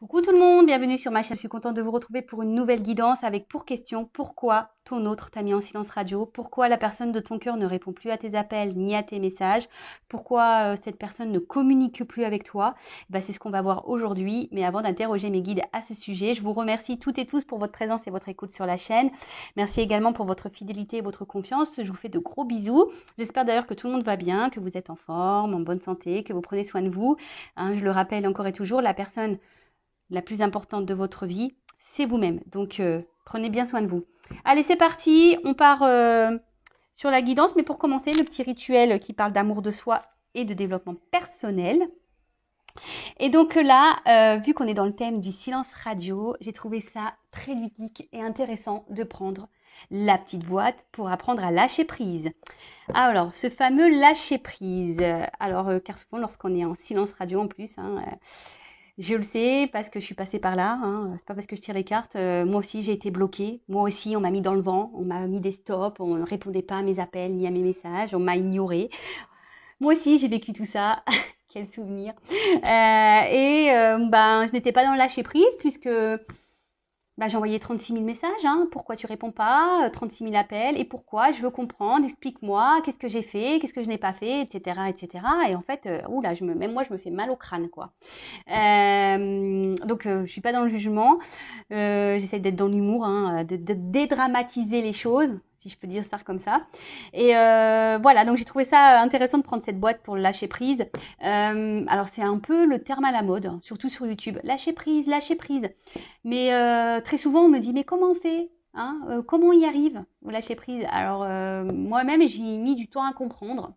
Coucou tout le monde, bienvenue sur ma chaîne. Je suis contente de vous retrouver pour une nouvelle guidance avec pour question pourquoi ton autre t'a mis en silence radio, pourquoi la personne de ton cœur ne répond plus à tes appels ni à tes messages, pourquoi cette personne ne communique plus avec toi. C'est ce qu'on va voir aujourd'hui. Mais avant d'interroger mes guides à ce sujet, je vous remercie toutes et tous pour votre présence et votre écoute sur la chaîne. Merci également pour votre fidélité et votre confiance. Je vous fais de gros bisous. J'espère d'ailleurs que tout le monde va bien, que vous êtes en forme, en bonne santé, que vous prenez soin de vous. Je le rappelle encore et toujours, la personne la plus importante de votre vie, c'est vous-même. Donc, prenez bien soin de vous. Allez, c'est parti. On part sur la guidance. Mais pour commencer, le petit rituel qui parle d'amour de soi et de développement personnel. Et donc là, vu qu'on est dans le thème du silence radio, j'ai trouvé ça très ludique et intéressant de prendre la petite boîte pour apprendre à lâcher prise. Alors, ce fameux lâcher prise. Alors, car souvent, lorsqu'on est en silence radio en plus, je le sais parce que je suis passée par là. C'est pas parce que je tire les cartes. Moi aussi, j'ai été bloquée. Moi aussi, on m'a mis dans le vent. On m'a mis des stops. On ne répondait pas à mes appels ni à mes messages. On m'a ignorée. Moi aussi, j'ai vécu tout ça. Quel souvenir. Je n'étais pas dans le lâcher prise puisque j'ai envoyé 36 000 messages. Pourquoi tu réponds pas? 36 000 appels. Et pourquoi? Je veux comprendre. Explique-moi. Qu'est-ce que j'ai fait? Qu'est-ce que je n'ai pas fait? Etc. etc. Et en fait, même moi, je me fais mal au crâne, quoi. Je suis pas dans le jugement. J'essaie d'être dans l'humour, de dédramatiser les choses, si je peux dire ça comme ça. Et voilà, donc j'ai trouvé ça intéressant de prendre cette boîte pour le lâcher prise. Alors c'est un peu le terme à la mode, surtout sur YouTube. Lâcher prise, lâcher prise. Mais très souvent on me dit mais comment on fait? Comment on y arrive au lâcher prise? Alors moi-même j'ai mis du temps à comprendre.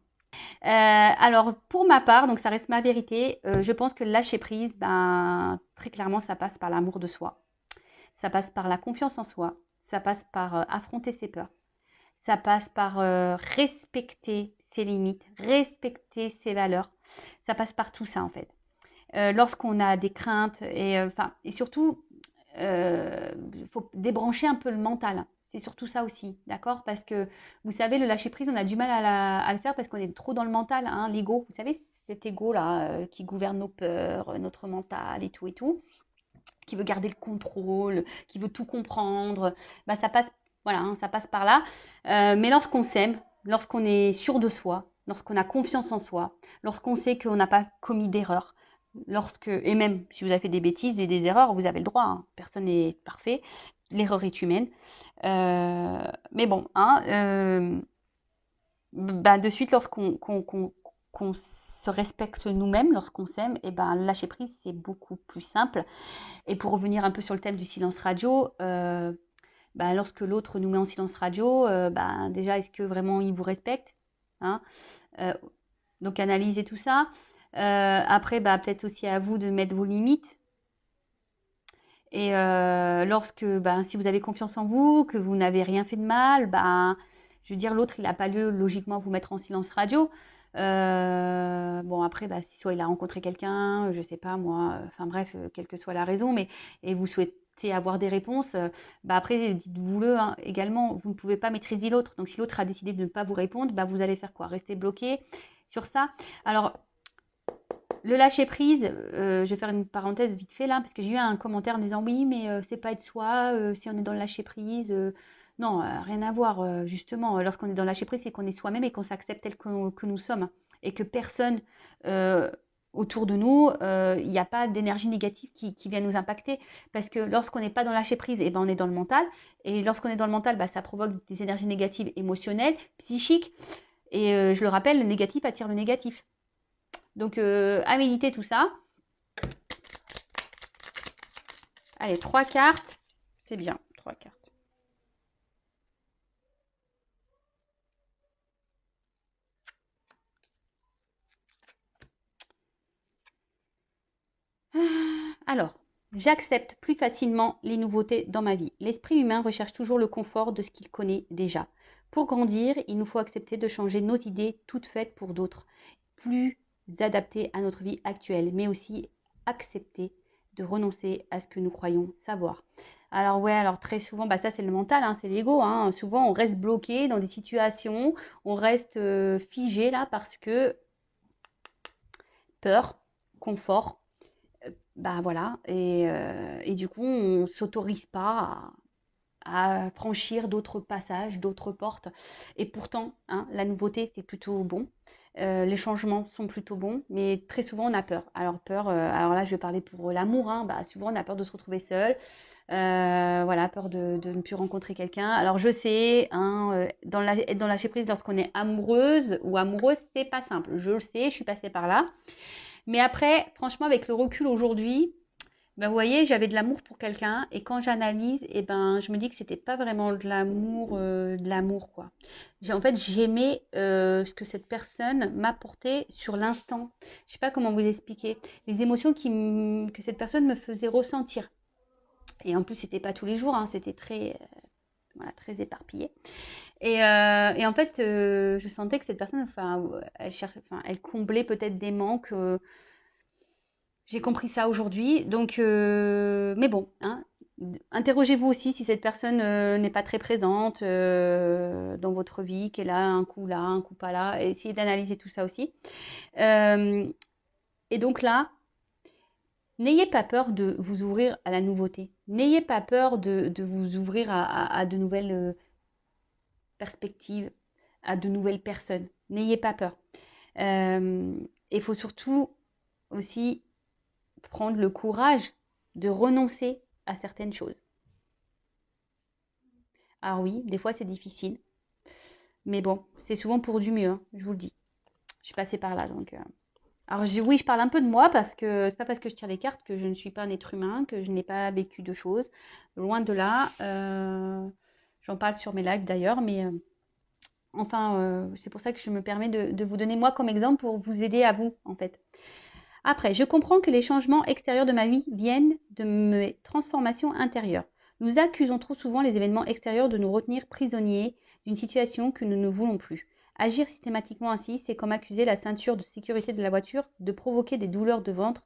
Alors pour ma part, donc ça reste ma vérité, je pense que lâcher prise, très clairement ça passe par l'amour de soi, ça passe par la confiance en soi, ça passe par affronter ses peurs, ça passe par respecter ses limites, respecter ses valeurs, ça passe par tout ça en fait. Lorsqu'on a des craintes et surtout, faut débrancher un peu le mental. C'est surtout ça aussi, d'accord? Parce que, vous savez, le lâcher-prise, on a du mal à le faire parce qu'on est trop dans le mental, l'ego. Vous savez, cet ego-là qui gouverne nos peurs, notre mental et tout, qui veut garder le contrôle, qui veut tout comprendre. Ça passe, voilà, ça passe par là. Mais lorsqu'on s'aime, lorsqu'on est sûr de soi, lorsqu'on a confiance en soi, lorsqu'on sait qu'on n'a pas commis d'erreur, et même si vous avez fait des bêtises et des erreurs, vous avez le droit, personne n'est parfait, l'erreur est humaine. Mais bon, de suite, qu'on se respecte nous-mêmes, lorsqu'on s'aime, lâcher prise, c'est beaucoup plus simple. Et pour revenir un peu sur le thème du silence radio, lorsque l'autre nous met en silence radio, déjà, est-ce que vraiment il vous respecte, donc analysez tout ça. Après, peut-être aussi à vous de mettre vos limites. Et si vous avez confiance en vous, que vous n'avez rien fait de mal, je veux dire, l'autre, il n'a pas lieu logiquement vous mettre en silence radio. Après, soit il a rencontré quelqu'un, je sais pas moi, bref, quelle que soit la raison, et vous souhaitez avoir des réponses, après, dites-vous-le également, vous ne pouvez pas maîtriser l'autre. Donc, si l'autre a décidé de ne pas vous répondre, vous allez faire quoi? Rester bloqué sur ça? Alors, le lâcher prise, je vais faire une parenthèse vite fait là, parce que j'ai eu un commentaire en disant oui, mais c'est pas être soi, si on est dans le lâcher prise. Non, rien à voir. Justement, lorsqu'on est dans le lâcher prise, c'est qu'on est soi-même et qu'on s'accepte tel que nous sommes. Et que personne autour de nous, il n'y a pas d'énergie négative qui vient nous impacter. Parce que lorsqu'on n'est pas dans le lâcher prise, on est dans le mental. Et lorsqu'on est dans le mental, ça provoque des énergies négatives émotionnelles, psychiques. Et je le rappelle, le négatif attire le négatif. Donc, à méditer tout ça. Allez, 3 cartes. C'est bien, 3 cartes. Alors, j'accepte plus facilement les nouveautés dans ma vie. L'esprit humain recherche toujours le confort de ce qu'il connaît déjà. Pour grandir, il nous faut accepter de changer nos idées toutes faites pour d'autres, plus adaptées à notre vie actuelle, mais aussi accepter de renoncer à ce que nous croyons savoir. Alors très souvent, ça c'est le mental, c'est l'ego. Souvent on reste bloqué dans des situations, on reste figé là parce que peur, confort, Bah voilà, et du coup, on ne s'autorise pas à franchir d'autres passages, d'autres portes. Et pourtant, hein, la nouveauté, c'est plutôt bon. Les changements sont plutôt bons, mais très souvent, on a peur. Alors, peur, alors là, je vais parler pour l'amour, hein, bah, souvent, on a peur de se retrouver seul. Voilà, peur de ne plus rencontrer quelqu'un. Alors, je sais, hein, être dans lâcher prise lorsqu'on est amoureuse ou amoureuse, c'est pas simple. Je le sais, je suis passée par là. Mais après, franchement, avec le recul aujourd'hui, ben, vous voyez, j'avais de l'amour pour quelqu'un et quand j'analyse, eh ben, je me dis que c'était pas vraiment de l'amour quoi. En fait, j'aimais ce que cette personne m'apportait sur l'instant. Je sais pas comment vous expliquer. Les émotions que cette personne me faisait ressentir. Et en plus, c'était pas tous les jours, hein, c'était très, voilà, très éparpillé. Et en fait, je sentais que cette personne, enfin, elle comblait peut-être des manques. J'ai compris ça aujourd'hui. Donc, mais bon, hein, interrogez-vous aussi si cette personne n'est pas très présente dans votre vie, qu'elle a un coup là, un coup pas là. Essayez d'analyser tout ça aussi. Euh, et donc là, n'ayez pas peur de vous ouvrir à la nouveauté. N'ayez pas peur de vous ouvrir à de nouvelles perspectives, à de nouvelles personnes. N'ayez pas peur. Il faut surtout aussi prendre le courage de renoncer à certaines choses. Alors oui, des fois c'est difficile, mais bon, c'est souvent pour du mieux, hein, je vous le dis. Je suis passée par là, donc. Alors oui, je parle un peu de moi parce que c'est pas parce que je tire les cartes que je ne suis pas un être humain, que je n'ai pas vécu de choses. Loin de là. J'en parle sur mes lives d'ailleurs, mais enfin, c'est pour ça que je me permets de vous donner moi comme exemple pour vous aider à vous, en fait. Après, je comprends que les changements extérieurs de ma vie viennent de mes transformations intérieures. Nous accusons trop souvent les événements extérieurs de nous retenir prisonniers d'une situation que nous ne voulons plus. Agir systématiquement ainsi, c'est comme accuser la ceinture de sécurité de la voiture de provoquer des douleurs de ventre.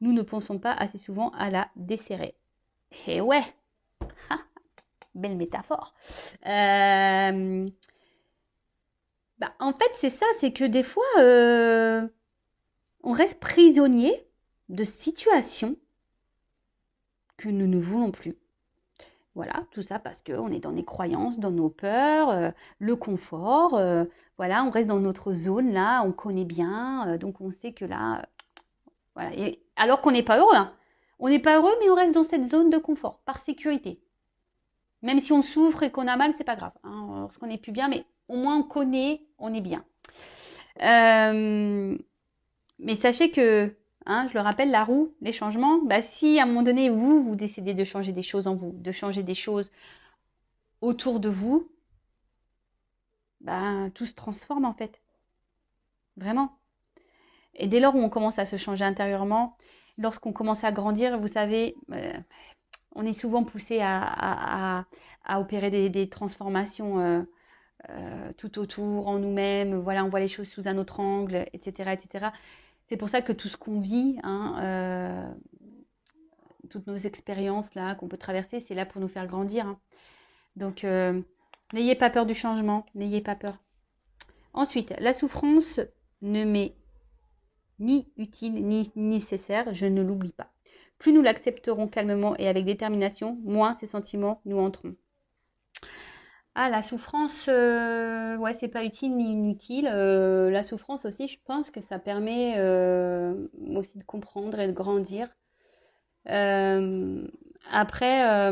Nous ne pensons pas assez souvent à la desserrer. Eh ouais, belle métaphore. En fait, c'est ça, c'est que des fois, on reste prisonnier de situations que nous ne voulons plus. Voilà, tout ça parce qu'on est dans des croyances, dans nos peurs, le confort. Voilà, on reste dans notre zone là, on connaît bien, donc on sait que là, voilà. Et alors qu'on n'est pas heureux, hein. On n'est pas heureux, mais on reste dans cette zone de confort, par sécurité. Même si on souffre et qu'on a mal, c'est pas grave, hein, lorsqu'on n'est plus bien, mais au moins on connaît, on est bien. Mais sachez que, hein, je le rappelle, la roue, les changements, bah, si à un moment donné, vous décidez de changer des choses en vous, de changer des choses autour de vous, bah, tout se transforme en fait. Vraiment. Et dès lors où on commence à se changer intérieurement, lorsqu'on commence à grandir, vous savez, on est souvent poussé à opérer des transformations tout autour, en nous-mêmes. Voilà, on voit les choses sous un autre angle, etc., etc. C'est pour ça que tout ce qu'on vit, hein, toutes nos expériences là qu'on peut traverser, c'est là pour nous faire grandir, hein. Donc, n'ayez pas peur du changement, n'ayez pas peur. Ensuite, la souffrance ne m'est ni utile ni nécessaire, je ne l'oublie pas. Plus nous l'accepterons calmement et avec détermination, moins ces sentiments nous entreront. Ah, la souffrance, ouais, c'est pas utile ni inutile. La souffrance aussi, je pense que ça permet aussi de comprendre et de grandir. Après,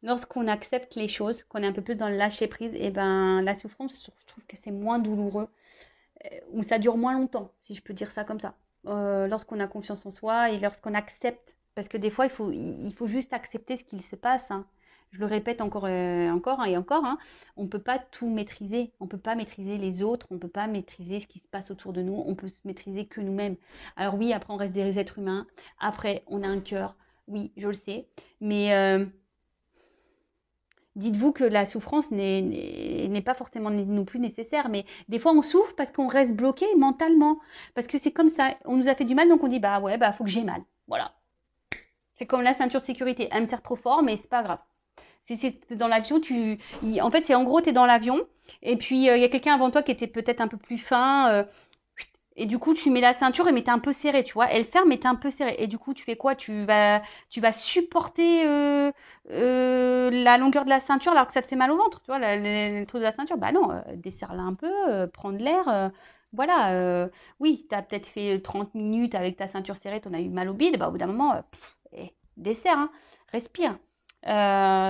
lorsqu'on accepte les choses, qu'on est un peu plus dans le lâcher prise, et ben la souffrance, je trouve que c'est moins douloureux, ou ça dure moins longtemps, si je peux dire ça comme ça. Lorsqu'on a confiance en soi et lorsqu'on accepte, parce que des fois il faut juste accepter ce qu'il se passe, hein. Je le répète encore, encore et encore, hein. On ne peut pas tout maîtriser, on ne peut pas maîtriser les autres, on ne peut pas maîtriser ce qui se passe autour de nous, on peut se maîtriser que nous-mêmes. Alors oui, après on reste des êtres humains, après on a un cœur, oui, je le sais, mais dites-vous que la souffrance n'est pas forcément non plus nécessaire, mais des fois on souffre parce qu'on reste bloqué mentalement, parce que c'est comme ça, on nous a fait du mal, donc on dit bah ouais, bah faut que j'ai mal, voilà. C'est comme la ceinture de sécurité, elle me sert trop fort, mais c'est pas grave. Si c'est dans l'avion, en fait c'est en gros t'es dans l'avion, et puis il y a quelqu'un avant toi qui était peut-être un peu plus fin, Et du coup, tu mets la ceinture, mais t'es un peu serré, tu vois. Elle ferme, mais t'es un peu serré. Et du coup, tu fais quoi? Tu vas supporter la longueur de la ceinture alors que ça te fait mal au ventre, tu vois, le truc de la ceinture. Bah non, desserre-la un peu, prends de l'air. Voilà. Oui, t'as peut-être fait 30 minutes avec ta ceinture serrée, t'en as eu mal au bide. Bah au bout d'un moment, desserre, hein, respire.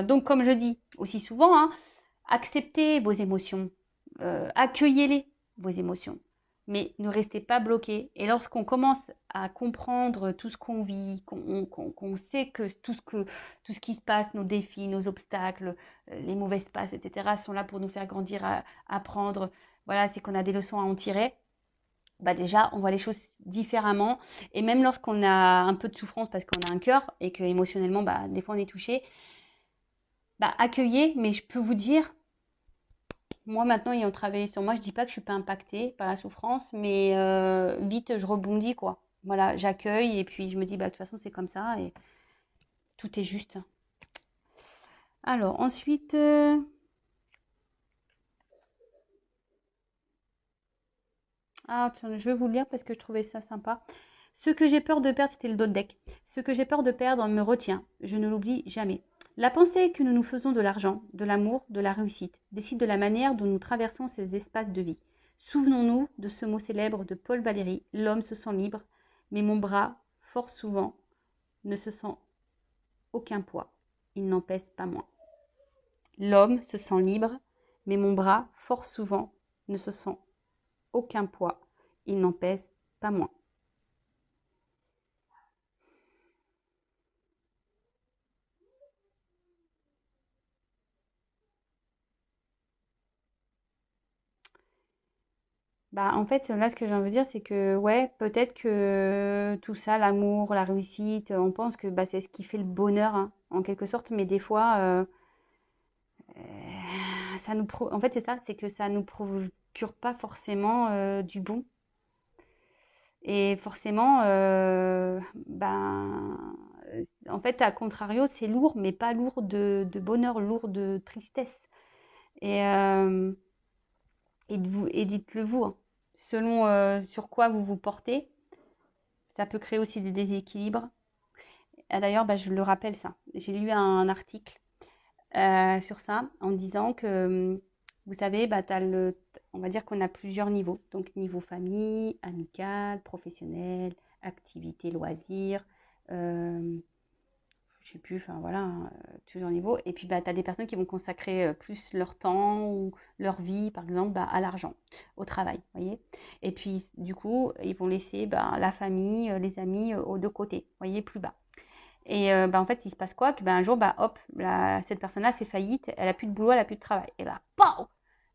Donc, comme je dis aussi souvent, hein, acceptez vos émotions, accueillez-les, vos émotions, mais ne restez pas bloqués. Et lorsqu'on commence à comprendre tout ce qu'on vit, qu'on sait que tout ce qui se passe, nos défis, nos obstacles, les mauvaises passes, etc., sont là pour nous faire grandir, apprendre, voilà, c'est qu'on a des leçons à en tirer. Bah déjà, on voit les choses différemment. Et même lorsqu'on a un peu de souffrance parce qu'on a un cœur et que émotionnellement, bah, des fois on est touché, bah, accueillez, mais je peux vous dire, moi maintenant ayant travaillé sur moi, je dis pas que je suis pas impactée par la souffrance, mais vite je rebondis quoi. Voilà, j'accueille et puis je me dis bah de toute façon c'est comme ça et tout est juste. Alors ensuite, tiens, je vais vous le lire parce que je trouvais ça sympa. Ce que j'ai peur de perdre, c'était le dos de deck. Ce que j'ai peur de perdre me retient. Je ne l'oublie jamais. La pensée que nous nous faisons de l'argent, de l'amour, de la réussite décide de la manière dont nous traversons ces espaces de vie. Souvenons-nous de ce mot célèbre de Paul Valéry, l'homme se sent libre, mais mon bras, fort souvent, ne se sent aucun poids. Il n'en pèse pas moins. L'homme se sent libre, mais mon bras, fort souvent, ne se sent aucun poids. Il n'en pèse pas moins. Bah, en fait, là, ce que j'ai envie de dire, c'est que, ouais, peut-être que tout ça, l'amour, la réussite, on pense que bah, c'est ce qui fait le bonheur, hein, en quelque sorte, mais des fois, en fait, c'est ça, c'est que ça nous procure pas forcément du bon. Et forcément, en fait, à contrario, c'est lourd, mais pas lourd de bonheur, lourd de tristesse. Et, euh, et dites-le vous, hein, selon sur quoi vous vous portez, ça peut créer aussi des déséquilibres. Ah, d'ailleurs, bah, je le rappelle ça. J'ai lu un article sur ça en disant que, vous savez, bah, on va dire qu'on a plusieurs niveaux. Donc, niveau famille, amical, professionnel, activité, loisirs, je sais plus, enfin voilà, plusieurs niveaux. Et puis, bah, tu as des personnes qui vont consacrer plus leur temps ou leur vie, par exemple, bah, à l'argent, au travail, voyez. Et puis, du coup, ils vont laisser bah, la famille, les amis aux deux côtés, voyez, plus bas. Et bah, en fait, il se passe quoi? Que bah, un jour, bah, hop, cette personne-là fait faillite, elle a plus de boulot, elle a plus de travail. Et bah, pow,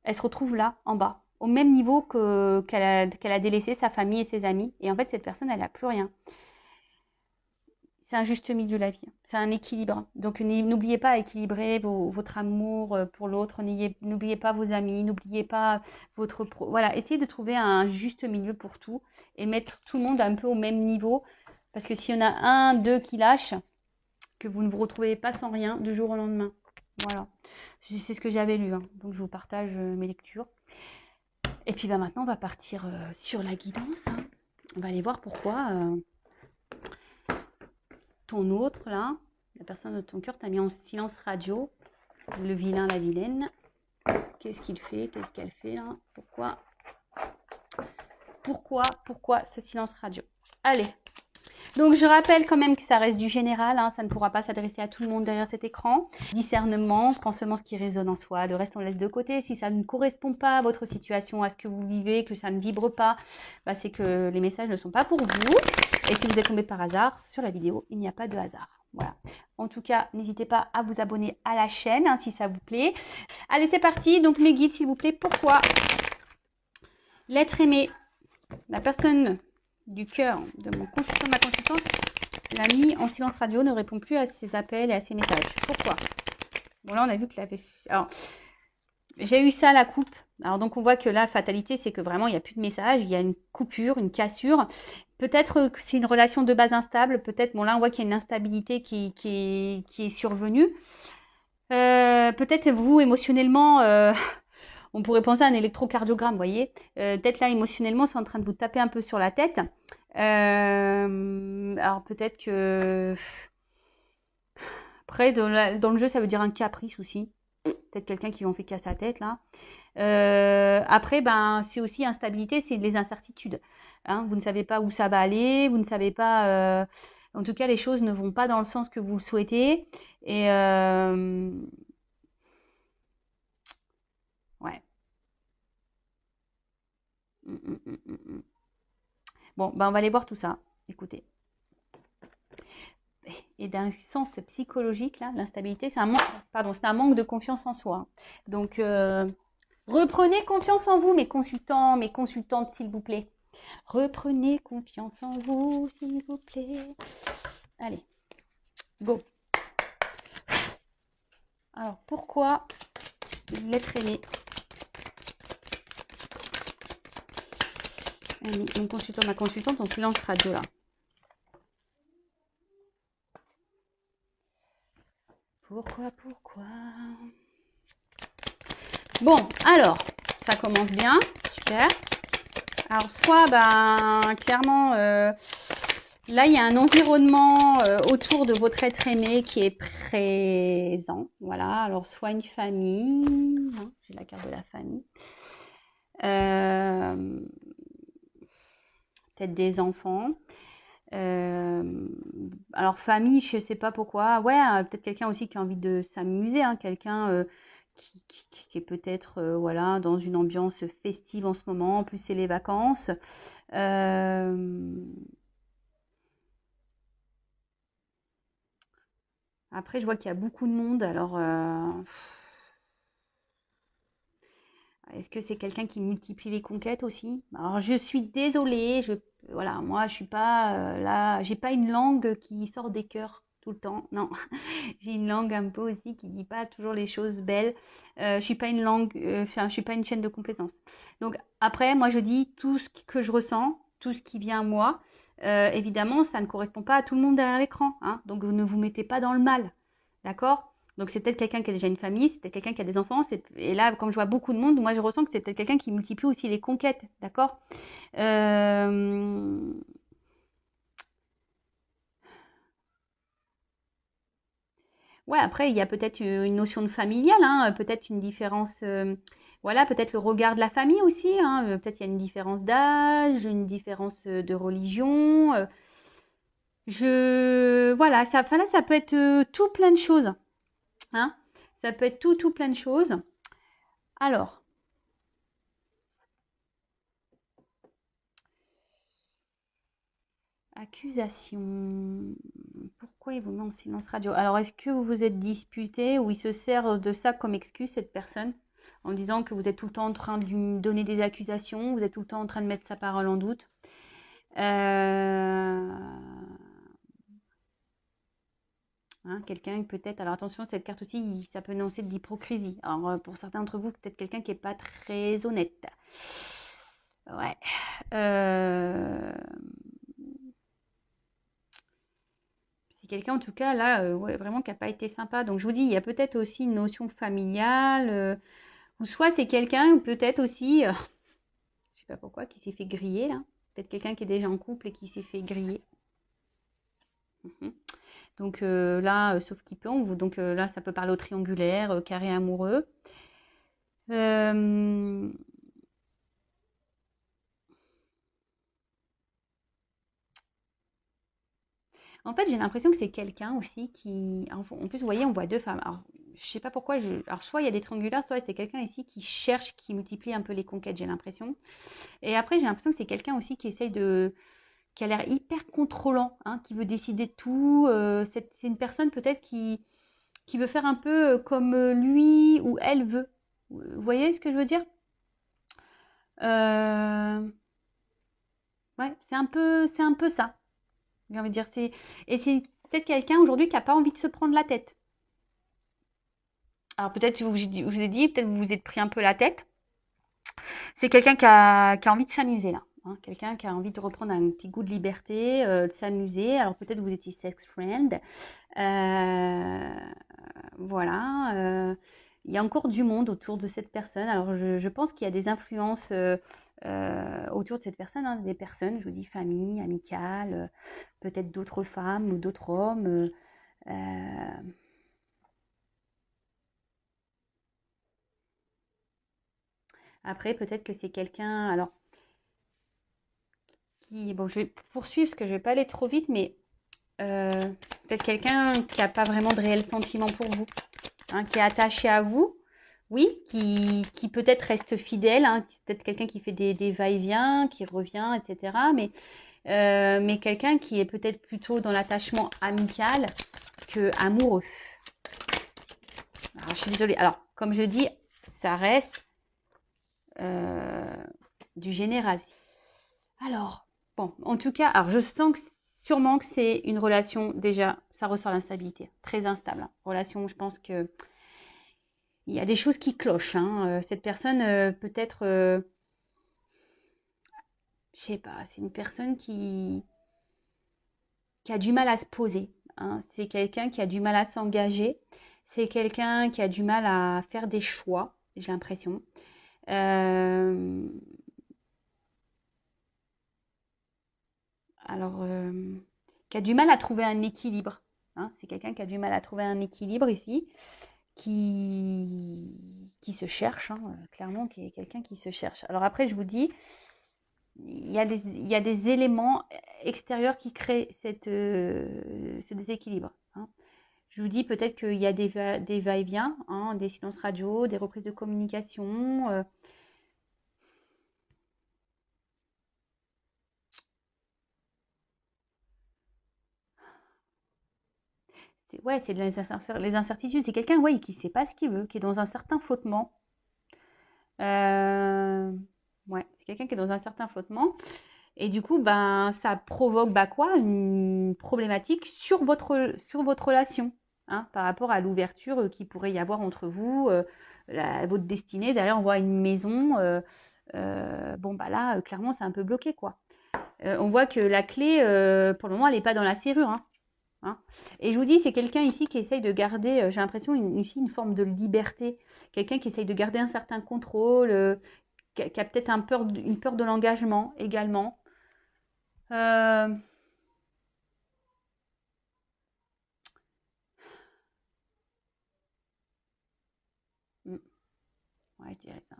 elle se retrouve là, en bas, au même niveau qu'elle a délaissé sa famille et ses amis. Et en fait, cette personne, elle n'a plus rien. C'est un juste milieu la vie, c'est un équilibre. Donc n'oubliez pas à équilibrer votre amour pour l'autre, n'oubliez pas vos amis, n'oubliez pas voilà, essayez de trouver un juste milieu pour tout et mettre tout le monde un peu au même niveau. Parce que s'il y en a un, deux qui lâchent, que vous ne vous retrouvez pas sans rien du jour au lendemain. Voilà, c'est ce que j'avais lu, hein. Donc je vous partage mes lectures. Et puis bah, maintenant on va partir sur la guidance, hein. On va aller voir pourquoi ton autre là, la personne de ton cœur t'a mis en silence radio, le vilain, la vilaine. Qu'est-ce qu'il fait? Qu'est-ce qu'elle fait là? Pourquoi ce silence radio? Allez. Donc je rappelle quand même que ça reste du général, hein, ça ne pourra pas s'adresser à tout le monde derrière cet écran. Discernement, prends seulement ce qui résonne en soi, le reste on laisse de côté. Si ça ne correspond pas à votre situation, à ce que vous vivez, que ça ne vibre pas, bah, c'est que les messages ne sont pas pour vous. Et si vous êtes tombé par hasard sur la vidéo, il n'y a pas de hasard. Voilà. En tout cas, n'hésitez pas à vous abonner à la chaîne, hein, si ça vous plaît. Allez, c'est parti. Donc mes guides, s'il vous plaît, pourquoi l'être aimé, la personne du cœur de mon consultant, ma consultante, l'a mis en silence radio, ne répond plus à ses appels et à ses messages. Pourquoi? Bon, là, on a vu qu'il avait fait... Alors, j'ai eu ça à la coupe. Alors, donc, on voit que la fatalité, c'est que vraiment, il n'y a plus de message. Il y a une coupure, une cassure. Peut-être que c'est une relation de base instable. Peut-être, bon, là, on voit qu'il y a une instabilité qui est survenue. Peut-être vous, émotionnellement... on pourrait penser à un électrocardiogramme, vous voyez. Peut-être là, émotionnellement, c'est en train de vous taper un peu sur la tête. Alors peut-être que... Après, dans le jeu, ça veut dire un caprice aussi. Peut-être quelqu'un qui en fait qu'à sa tête, là. Après, ben, c'est aussi instabilité, c'est les incertitudes. Hein, vous ne savez pas où ça va aller, vous ne savez pas... en tout cas, les choses ne vont pas dans le sens que vous le souhaitez. Et... ouais. Bon, ben, on va aller voir tout ça. Écoutez. Et d'un sens psychologique, là, l'instabilité, c'est un manque de confiance en soi. Donc, reprenez confiance en vous, mes consultants, mes consultantes, s'il vous plaît. Reprenez confiance en vous, s'il vous plaît. Allez, go. Alors, pourquoi l'être aimé? Mon consultant, ma consultante en silence radio, là. Pourquoi? Bon, alors, ça commence bien, super. Alors, soit, ben, clairement, là, il y a un environnement autour de votre être aimé qui est présent. Voilà, alors, soit une famille, hein, j'ai la carte de la famille. Peut-être des enfants. Alors famille, je sais pas pourquoi. Ouais, peut-être quelqu'un aussi qui a envie de s'amuser, hein, quelqu'un qui est peut-être voilà dans une ambiance festive en ce moment. En plus, c'est les vacances. Après, je vois qu'il y a beaucoup de monde. Alors, est-ce que c'est quelqu'un qui multiplie les conquêtes aussi? Alors, je suis désolée. Voilà, moi, je suis pas là. J'ai pas une langue qui sort des cœurs tout le temps. Non, j'ai une langue un peu aussi qui dit pas toujours les choses belles. Je suis pas une langue. Enfin, je suis pas une chaîne de complaisance. Donc après, moi, je dis tout ce que je ressens, tout ce qui vient à moi. Évidemment, ça ne correspond pas à tout le monde derrière l'écran, hein. Donc, ne vous mettez pas dans le mal, d'accord? Donc c'est peut-être quelqu'un qui a déjà une famille, c'est peut-être quelqu'un qui a des enfants. Et là, comme je vois beaucoup de monde, moi je ressens que c'est peut-être quelqu'un qui multiplie aussi les conquêtes, d'accord? Ouais, après, il y a peut-être une notion de familial, hein, peut-être une différence, voilà, peut-être le regard de la famille aussi, hein, peut-être il y a une différence d'âge, une différence de religion. Voilà, ça, enfin là, ça peut être tout plein de choses, hein. Ça peut être tout plein de choses. Alors, accusation. Pourquoi il vous met en silence radio? Alors, est-ce que vous vous êtes disputé ou il se sert de ça comme excuse, cette personne, en disant que vous êtes tout le temps en train de lui donner des accusations, vous êtes tout le temps en train de mettre sa parole en doute? Hein, quelqu'un peut-être, alors attention, cette carte aussi, ça peut annoncer de l'hypocrisie. Alors, pour certains d'entre vous, peut-être quelqu'un qui n'est pas très honnête. Ouais. C'est quelqu'un en tout cas là, ouais, vraiment qui n'a pas été sympa. Donc je vous dis, il y a peut-être aussi une notion familiale, ou soit c'est quelqu'un, ou peut-être aussi, je sais pas pourquoi, qui s'est fait griller là. Peut-être quelqu'un qui est déjà en couple et qui s'est fait griller. Donc là, sauf qui plombe, donc là ça peut parler au triangulaire, carré amoureux. En fait, j'ai l'impression que c'est quelqu'un aussi qui. En plus, vous voyez, on voit deux femmes. Alors, je sais pas pourquoi. Alors, soit il y a des triangulaires, soit c'est quelqu'un ici qui cherche, qui multiplie un peu les conquêtes, j'ai l'impression. Et après, j'ai l'impression que c'est quelqu'un aussi qui essaye de. Qui a l'air hyper contrôlant, hein, qui veut décider de tout. C'est une personne peut-être qui veut faire un peu comme lui ou elle veut. Vous voyez ce que je veux dire? Ouais, c'est un peu ça. J'ai envie de dire, et c'est peut-être quelqu'un aujourd'hui qui n'a pas envie de se prendre la tête. Alors peut-être que je vous ai dit, peut-être que vous vous êtes pris un peu la tête. C'est quelqu'un qui a envie de s'amuser là, hein. Quelqu'un qui a envie de reprendre un petit goût de liberté, de s'amuser. Alors peut-être que vous étiez sex friend. Voilà. il y a encore du monde autour de cette personne. Alors, je pense qu'il y a des influences autour de cette personne, hein, des personnes, je vous dis famille, amicale, peut-être d'autres femmes ou d'autres hommes. Après, peut-être que c'est quelqu'un, alors, bon, je vais poursuivre parce que je vais pas aller trop vite, mais peut-être quelqu'un qui n'a pas vraiment de réel sentiment pour vous, hein, qui est attaché à vous, oui, qui peut-être reste fidèle, hein, peut-être quelqu'un qui fait des va-et-vient, qui revient, etc. Mais quelqu'un qui est peut-être plutôt dans l'attachement amical que amoureux. Alors, je suis désolée. Alors, comme je dis, ça reste du général. Alors, bon, en tout cas, alors je sens que sûrement que c'est une relation, déjà, ça ressort l'instabilité, très instable. Hein. Relation, je pense que il y a des choses qui clochent. Hein. Cette personne, peut-être, je sais pas, c'est une personne qui a du mal à se poser. Hein. C'est quelqu'un qui a du mal à s'engager. C'est quelqu'un qui a du mal à faire des choix, j'ai l'impression. Alors, qui a du mal à trouver un équilibre. Hein. C'est quelqu'un qui a du mal à trouver un équilibre ici, qui se cherche, hein, clairement, qui est quelqu'un qui se cherche. Alors après, je vous dis, il y a des éléments extérieurs qui créent ce déséquilibre. Hein. Je vous dis peut-être qu'il y a des va-et-vient, hein, des silences radio, des reprises de communication. Ouais, c'est les incertitudes. C'est quelqu'un, ouais, qui ne sait pas ce qu'il veut, qui est dans un certain flottement. Ouais, c'est quelqu'un qui est dans un certain flottement. Et du coup, ben, ça provoque bah, quoi? Une problématique sur votre relation, hein, par rapport à l'ouverture qu'il pourrait y avoir entre vous, votre destinée. D'ailleurs, on voit une maison. Bon, bah là, clairement, c'est un peu bloqué, quoi. On voit que la clé, pour le moment, elle n'est pas dans la serrure, hein. Hein. Et je vous dis, c'est quelqu'un ici qui essaye de garder, j'ai l'impression, ici, une forme de liberté. Quelqu'un qui essaye de garder un certain contrôle, qui a peut-être une peur de l'engagement également. Euh, ouais, je dirais ça.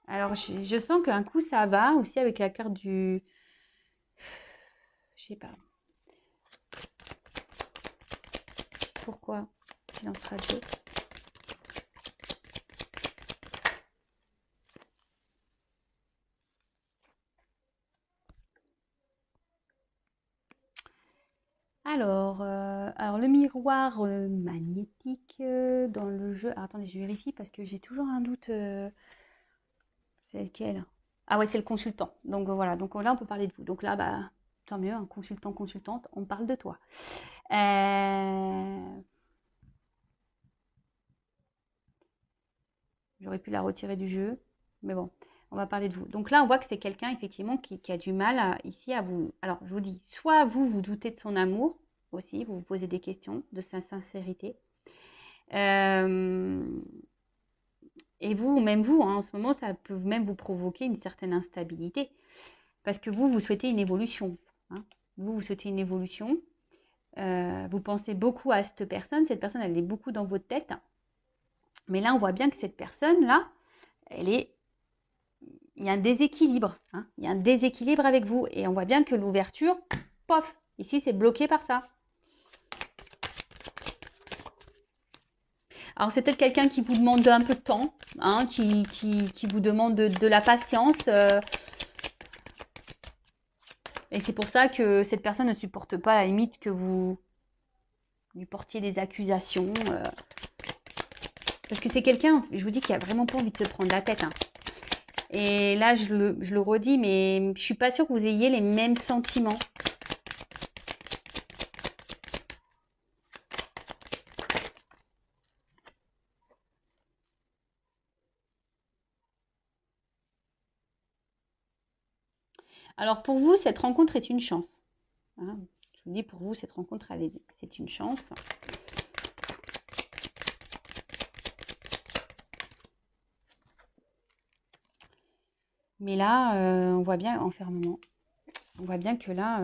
Alors, je sens qu'un coup, ça va aussi avec la carte du... Je sais pas. Pourquoi? Silence radio. Alors le miroir magnétique dans le jeu. Alors, attendez, je vérifie parce que j'ai toujours un doute. C'est lequel? Ah ouais, c'est le consultant. Donc voilà, donc là on peut parler de vous. Donc là, bah, tant mieux, un consultant, consultante, on parle de toi. J'aurais pu la retirer du jeu, mais bon, on va parler de vous. Donc là, on voit que c'est quelqu'un effectivement qui a du mal ici à vous. Alors je vous dis, soit vous doutez de son amour aussi, vous vous posez des questions, de sa sincérité. Et vous, même vous, hein, en ce moment, ça peut même vous provoquer une certaine instabilité. Parce que vous souhaitez une évolution. Hein. Vous souhaitez une évolution. Vous pensez beaucoup à cette personne. Cette personne, elle est beaucoup dans votre tête. Mais là, on voit bien que cette personne-là, il y a un déséquilibre. Hein. Il y a un déséquilibre avec vous. Et on voit bien que l'ouverture, pof, ici, c'est bloqué par ça. Alors, c'est peut-être quelqu'un qui vous demande un peu de temps, hein, qui vous demande de la patience. Et c'est pour ça que cette personne ne supporte pas à la limite que vous lui portiez des accusations. Parce que c'est quelqu'un, je vous dis, qui a vraiment pas envie de se prendre la tête. Hein. Et là, je le redis, mais je suis pas sûre que vous ayez les mêmes sentiments. Alors pour vous, cette rencontre est une chance. Hein. Je vous dis, pour vous, cette rencontre, c'est une chance. Mais là, on voit bien, enfermement, on voit bien que là,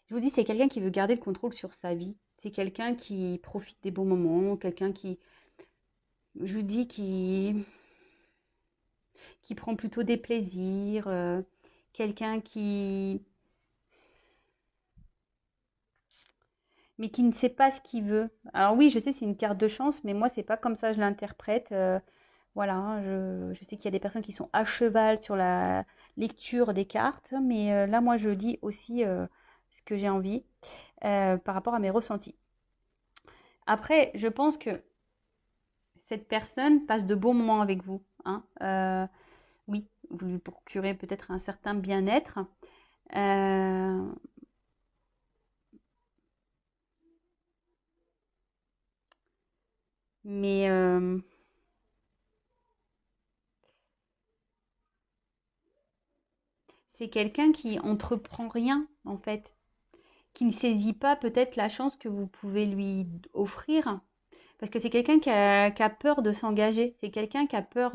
je vous dis, c'est quelqu'un qui veut garder le contrôle sur sa vie. C'est quelqu'un qui profite des bons moments, quelqu'un qui, je vous dis, qui prend plutôt des plaisirs, quelqu'un qui, mais qui ne sait pas ce qu'il veut. Alors oui, je sais, c'est une carte de chance, mais moi, c'est pas comme ça que je l'interprète. Voilà, hein, je sais qu'il y a des personnes qui sont à cheval sur la lecture des cartes, mais là, moi, je dis aussi ce que j'ai envie par rapport à mes ressentis. Après, je pense que cette personne passe de bons moments avec vous, hein. Oui, vous lui procurez peut-être un certain bien-être. Euh, mais c'est quelqu'un qui entreprend rien, en fait, qui ne saisit pas peut-être la chance que vous pouvez lui offrir. Parce que c'est quelqu'un qui a peur de s'engager. C'est quelqu'un qui a peur,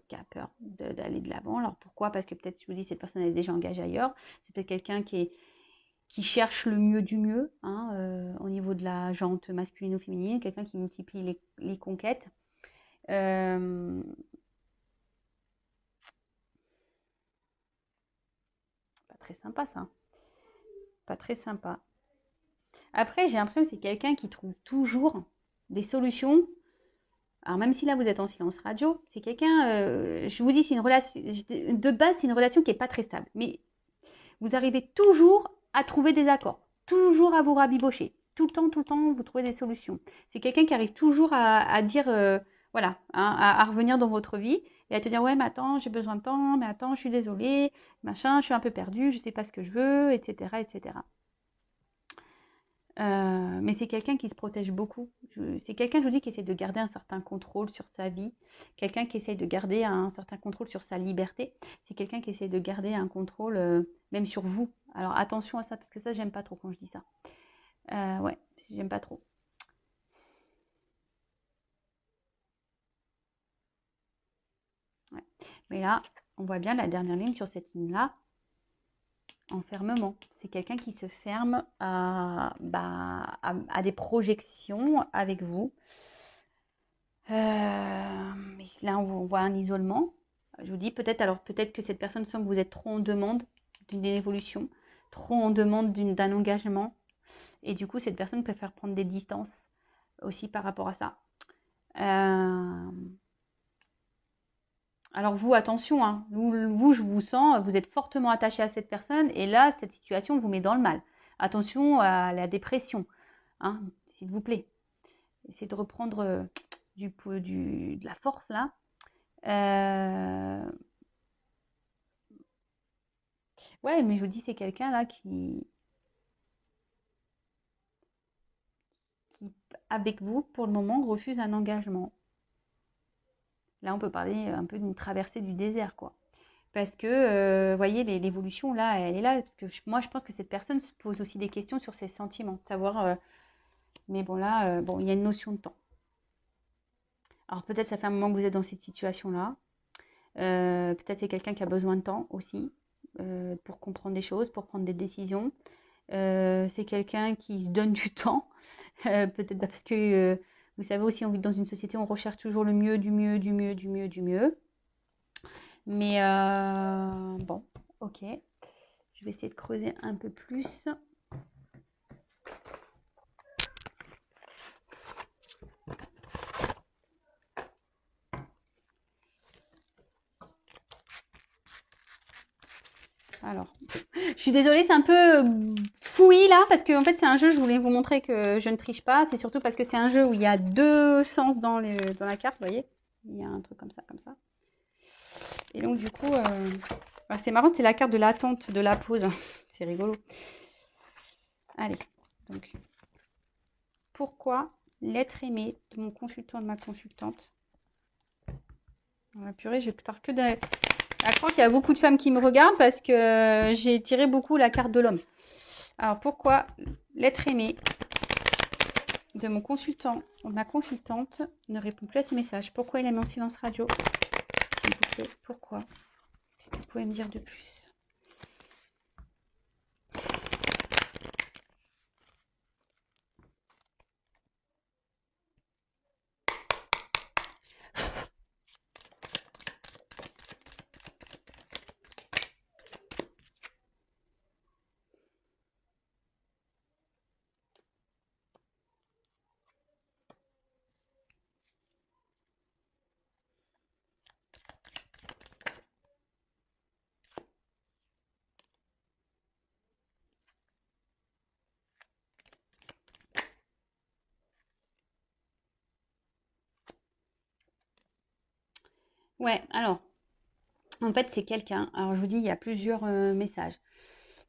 qui a peur d'aller de l'avant. Alors pourquoi? Parce que peut-être, je vous dis, cette personne est déjà engagée ailleurs. C'est peut-être quelqu'un qui cherche le mieux du mieux, hein, au niveau de la jante masculine ou féminine. Quelqu'un qui multiplie les conquêtes. Euh, Pas très sympa ça. Pas très sympa. Après, j'ai l'impression que c'est quelqu'un qui trouve toujours des solutions. Alors même si là vous êtes en silence radio, c'est quelqu'un, je vous dis, c'est une relation, de base c'est une relation qui n'est pas très stable. Mais vous arrivez toujours à trouver des accords, toujours à vous rabibocher. Tout le temps, vous trouvez des solutions. C'est quelqu'un qui arrive toujours à dire, voilà, hein, à revenir dans votre vie et à te dire, ouais, mais attends, j'ai besoin de temps, mais attends, je suis désolée, machin, je suis un peu perdue, je ne sais pas ce que je veux, etc., etc. Mais c'est quelqu'un qui se protège beaucoup. C'est quelqu'un, je vous dis, qui essaie de garder un certain contrôle sur sa vie. Quelqu'un qui essaie de garder un certain contrôle sur sa liberté. C'est quelqu'un qui essaie de garder un contrôle même sur vous. Alors attention à ça, parce que ça, j'aime pas trop quand je dis ça. Ouais, j'aime pas trop. Ouais. Mais là, on voit bien la dernière ligne sur cette ligne-là. Enfermement. C'est quelqu'un qui se ferme à des projections avec vous. Mais là, on voit un isolement. Je vous dis peut-être que cette personne sent que vous êtes trop en demande d'une évolution, trop en demande d'un engagement. Et du coup, cette personne préfère prendre des distances aussi par rapport à ça. Alors vous, attention, hein, vous, je vous sens, vous êtes fortement attaché à cette personne et là, cette situation vous met dans le mal. Attention à la dépression, hein, s'il vous plaît. Essayez de reprendre de la force là. Ouais, mais je vous dis, c'est quelqu'un là qui, avec vous, pour le moment, refuse un engagement. Là, on peut parler un peu d'une traversée du désert, quoi. Parce que, vous voyez, l'évolution, là, elle est là. Parce que moi, je pense que cette personne se pose aussi des questions sur ses sentiments. Savoir, mais bon, là, bon, il y a une notion de temps. Alors, peut-être ça fait un moment que vous êtes dans cette situation-là. Peut-être c'est quelqu'un qui a besoin de temps aussi pour comprendre des choses, pour prendre des décisions. C'est quelqu'un qui se donne du temps. Peut-être parce que, vous savez aussi, on vit dans une société où on recherche toujours le mieux, du mieux, du mieux, du mieux, du mieux. Mais bon, ok. Je vais essayer de creuser un peu plus. Alors, je suis désolée, c'est un peu fouillis là, parce que en fait c'est un jeu, je voulais vous montrer que je ne triche pas. C'est surtout parce que c'est un jeu où il y a deux sens dans la carte, vous voyez. Il y a un truc comme ça, comme ça. Et donc du coup, c'est marrant, c'est la carte de l'attente, de la pause. C'est rigolo. Allez, donc, pourquoi l'être aimé de mon consultant, de ma consultante? Purée, je pars que de... Je crois qu'il y a beaucoup de femmes qui me regardent parce que j'ai tiré beaucoup la carte de l'homme. Alors, pourquoi l'être aimé de mon consultant ou ma consultante ne répond plus à ses messages? Pourquoi il est mis en silence radio? S'il vous plaît, pourquoi? Qu'est-ce que vous pouvez me dire de plus? Ouais, alors, en fait, c'est quelqu'un. Alors, je vous dis, il y a plusieurs messages.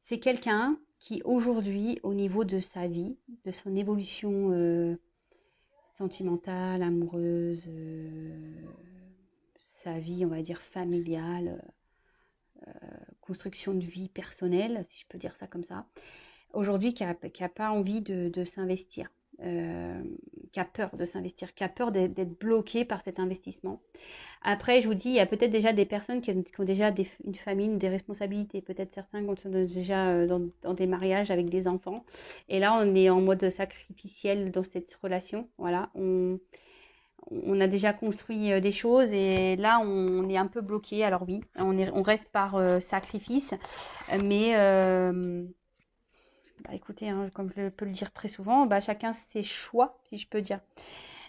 C'est quelqu'un qui, aujourd'hui, au niveau de sa vie, de son évolution sentimentale, amoureuse, sa vie, on va dire, familiale, construction de vie personnelle, si je peux dire ça comme ça, aujourd'hui, qui a pas envie de s'investir, qui a peur de s'investir, qui a peur d'être bloqué par cet investissement. Après, je vous dis, il y a peut-être déjà des personnes qui ont déjà une famille ou des responsabilités. Peut-être certains qui sont déjà dans des mariages avec des enfants. Et là, on est en mode sacrificiel dans cette relation. Voilà, on a déjà construit des choses et là, on est un peu bloqué. Alors oui, on reste par sacrifice. Mais bah, écoutez, hein, comme je peux le dire très souvent, bah, chacun ses choix, si je peux dire.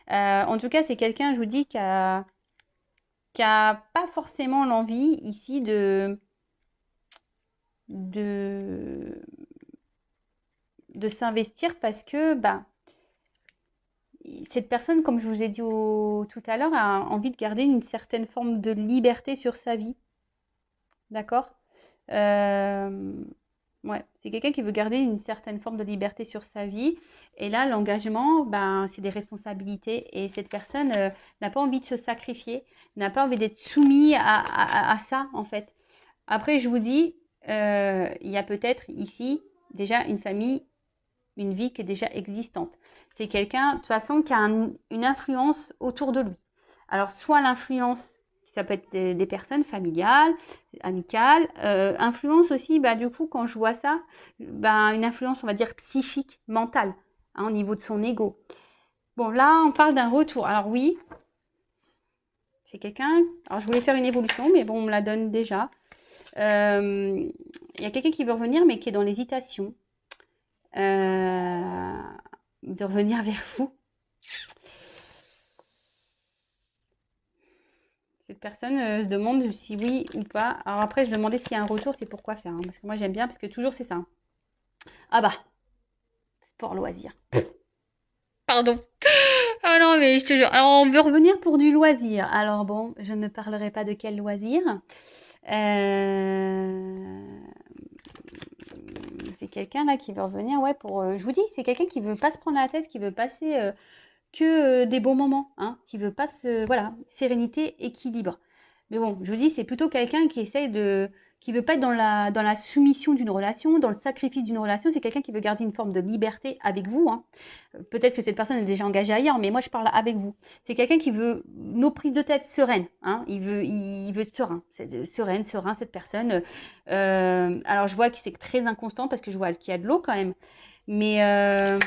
En tout cas, c'est quelqu'un, je vous dis, qui a pas forcément l'envie ici de, de s'investir parce que bah, cette personne, comme je vous ai dit tout à l'heure, a envie de garder une certaine forme de liberté sur sa vie. D'accord? Euh, ouais, c'est quelqu'un qui veut garder une certaine forme de liberté sur sa vie. Et là, l'engagement, ben, c'est des responsabilités. Et cette personne n'a pas envie de se sacrifier, n'a pas envie d'être soumise à ça, en fait. Après, je vous dis, il y a peut-être ici déjà une famille, une vie qui est déjà existante. C'est quelqu'un, de toute façon, qui a une influence autour de lui. Alors, soit l'influence, ça peut être des personnes familiales, amicales, influence aussi, bah, du coup, quand je vois ça, bah, une influence, on va dire, psychique, mentale, hein, au niveau de son ego. Bon, là, on parle d'un retour. Alors oui, c'est quelqu'un, alors je voulais faire une évolution, mais bon, on me la donne déjà. Il y a quelqu'un qui veut revenir, mais qui est dans l'hésitation de revenir vers vous. Cette personne se demande si oui ou pas. Alors après, je demandais s'il y a un retour, c'est pourquoi faire. Hein, parce que moi, j'aime bien, parce que toujours, c'est ça. Ah bah, sport loisir. Pardon. Ah non, mais je te jure. Alors, on veut revenir pour du loisir. Alors bon, je ne parlerai pas de quel loisir. C'est quelqu'un là qui veut revenir, ouais, pour. Je vous dis, c'est quelqu'un qui veut pas se prendre la tête, qui veut passer que des bons moments, hein, qui veut pas voilà, sérénité, équilibre. Mais bon, je vous dis, c'est plutôt quelqu'un qui essaye qui veut pas être dans la soumission d'une relation, dans le sacrifice d'une relation. C'est quelqu'un qui veut garder une forme de liberté avec vous, hein. Peut-être que cette personne est déjà engagée ailleurs, mais moi je parle avec vous. C'est quelqu'un qui veut nos prises de tête sereines, hein. Il veut être serein, serein cette personne. Alors je vois que c'est très inconstant parce que je vois qu'il y a de l'eau quand même, mais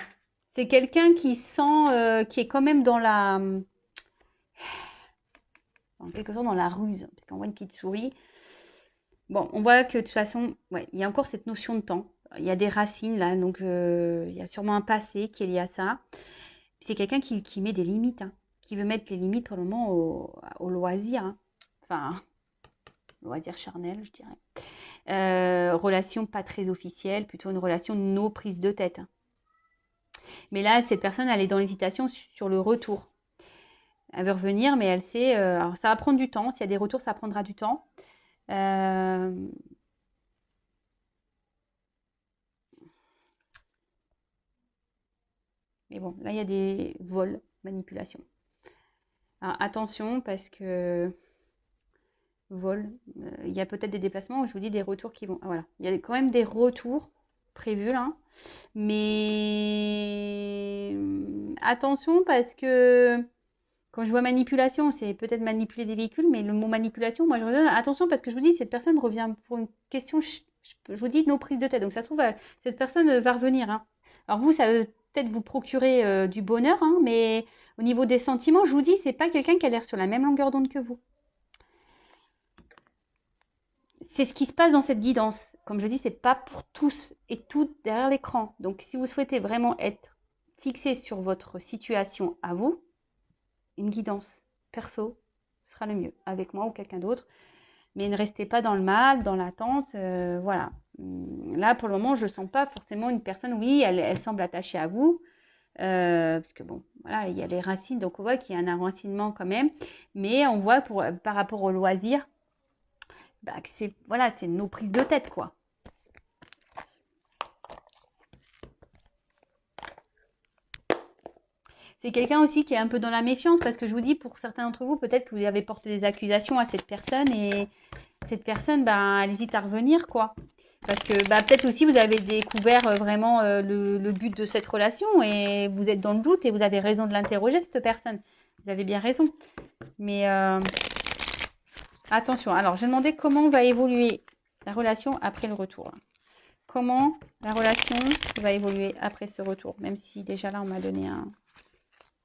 c'est quelqu'un qui sent, qui est quand même en quelque sorte dans la ruse, parce qu'on voit une petite souris. Bon, on voit que de toute façon, ouais, il y a encore cette notion de temps. Il y a des racines là, donc il y a sûrement un passé qui est lié à ça. C'est quelqu'un qui met des limites, hein, qui veut mettre les limites pour le moment au loisir, hein. Enfin, loisir charnel, je dirais. Relation pas très officielle, plutôt une relation no prise de tête, hein. Mais là, cette personne, elle est dans l'hésitation sur le retour. Elle veut revenir, mais elle sait. Alors, ça va prendre du temps. S'il y a des retours, ça prendra du temps. Euh, mais bon, là, il y a des vols, manipulations. Alors, attention, parce que vol, il y a peut-être des déplacements où je vous dis des retours qui vont. Ah, voilà, il y a quand même des retours prévu là. Mais attention parce que quand je vois manipulation, c'est peut-être manipuler des véhicules, mais le mot manipulation, moi je redonne attention parce que je vous dis, cette personne revient pour une question, je vous dis, nos prises de tête. Donc ça se trouve, cette personne va revenir. Hein. Alors vous, ça va peut-être vous procurer du bonheur, hein, mais au niveau des sentiments, je vous dis, c'est pas quelqu'un qui a l'air sur la même longueur d'onde que vous. C'est ce qui se passe dans cette guidance. Comme je dis, c'est pas pour tous et toutes derrière l'écran. Donc si vous souhaitez vraiment être fixé sur votre situation à vous, une guidance perso sera le mieux, avec moi ou quelqu'un d'autre. Mais ne restez pas dans le mal, dans l'attente, voilà. Là, pour le moment, je ne sens pas forcément une personne, oui, elle semble attachée à vous, parce que bon, voilà, il y a les racines, donc on voit qu'il y a un enracinement quand même, mais on voit par rapport au loisir, bah, que c'est voilà, c'est nos prises de tête, quoi. C'est quelqu'un aussi qui est un peu dans la méfiance, parce que je vous dis, pour certains d'entre vous, peut-être que vous avez porté des accusations à cette personne, et cette personne, bah, elle hésite à revenir, quoi. Parce que bah, peut-être aussi vous avez découvert vraiment le but de cette relation et vous êtes dans le doute et vous avez raison de l'interroger, cette personne. Vous avez bien raison. Mais attention, alors je vais demander comment va évoluer la relation après le retour. Comment la relation va évoluer après ce retour, même si déjà là on m'a donné un...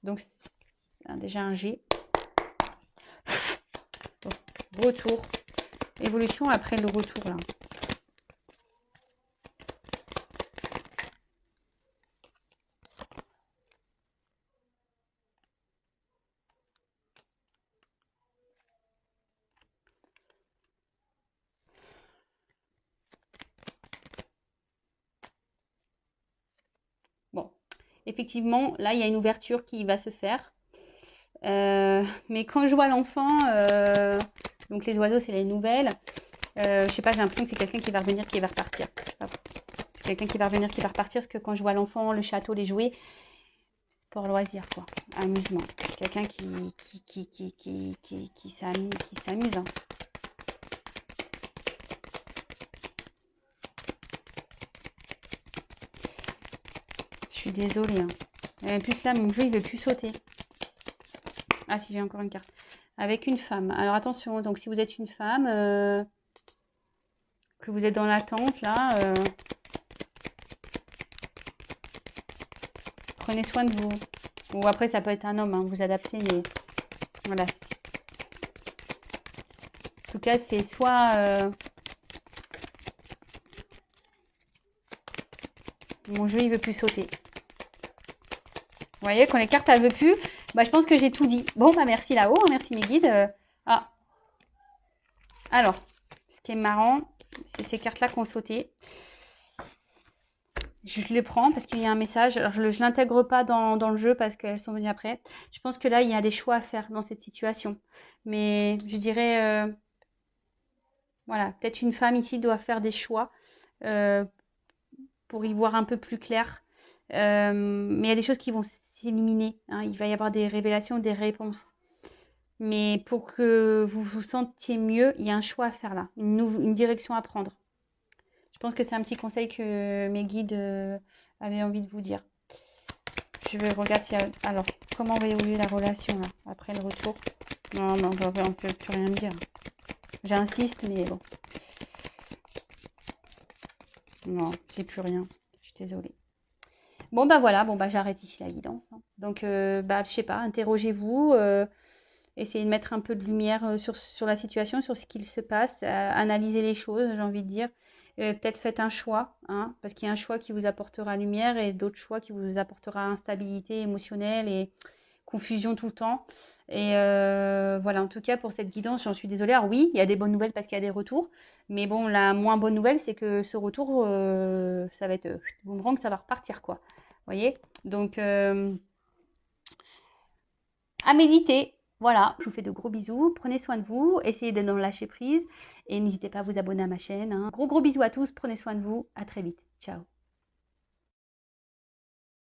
Donc déjà un G. Donc, retour. Évolution après le retour là. Bon, effectivement, là, il y a une ouverture qui va se faire. Mais quand je vois l'enfant, donc les oiseaux, c'est les nouvelles. Je sais pas, j'ai l'impression que c'est quelqu'un qui va revenir, qui va repartir. C'est quelqu'un qui va revenir, qui va repartir, parce que quand je vois l'enfant, le château, les jouets, sport loisir, quoi. Amusement. Quelqu'un qui s'amuse. Hein. Je suis désolée. Hein. Et en plus là, mon jeu, il veut plus sauter. Ah si, j'ai encore une carte. Avec une femme. Alors attention, donc si vous êtes une femme, que vous êtes dans l'attente, là, prenez soin de vous. Ou après, ça peut être un homme, hein, vous adaptez, mais voilà. En tout cas, c'est soit... mon jeu, il veut plus sauter. Vous voyez, quand les cartes, elles veulent plus, bah, je pense que j'ai tout dit. Bon, bah merci là-haut, merci mes guides. Ah. Alors, ce qui est marrant, c'est ces cartes-là qui ont sauté. Je les prends parce qu'il y a un message. Alors, je ne l'intègre pas dans le jeu parce qu'elles sont venues après. Je pense que là, il y a des choix à faire dans cette situation. Mais je dirais, voilà, peut-être une femme ici doit faire des choix pour y voir un peu plus clair. Mais il y a des choses qui vont s'éliminer. Hein. Il va y avoir des révélations, des réponses. Mais pour que vous vous sentiez mieux, il y a un choix à faire là, une direction à prendre. Je pense que c'est un petit conseil que mes guides avaient envie de vous dire. Je vais regarder si... Alors, comment va évoluer la relation là, après le retour? Non, on ne peut plus rien me dire. J'insiste, mais bon. Non, j'ai plus rien. Je suis désolée. Bon, bah voilà, bon, bah j'arrête ici la guidance. Hein. Donc, bah, je sais pas, interrogez-vous. Essayez de mettre un peu de lumière sur la situation, sur ce qu'il se passe. Analysez les choses, j'ai envie de dire. Peut-être faites un choix, hein, parce qu'il y a un choix qui vous apportera lumière et d'autres choix qui vous apportera instabilité émotionnelle et confusion tout le temps. Et voilà, en tout cas, pour cette guidance, j'en suis désolée. Alors oui, il y a des bonnes nouvelles parce qu'il y a des retours. Mais bon, la moins bonne nouvelle, c'est que ce retour, ça va être boomerang, ça va repartir, quoi. Vous voyez? Donc, à méditer. Voilà, je vous fais de gros bisous. Prenez soin de vous. Essayez d'être dans le lâcher prise. Et n'hésitez pas à vous abonner à ma chaîne. Hein. Gros bisous à tous. Prenez soin de vous. À très vite. Ciao.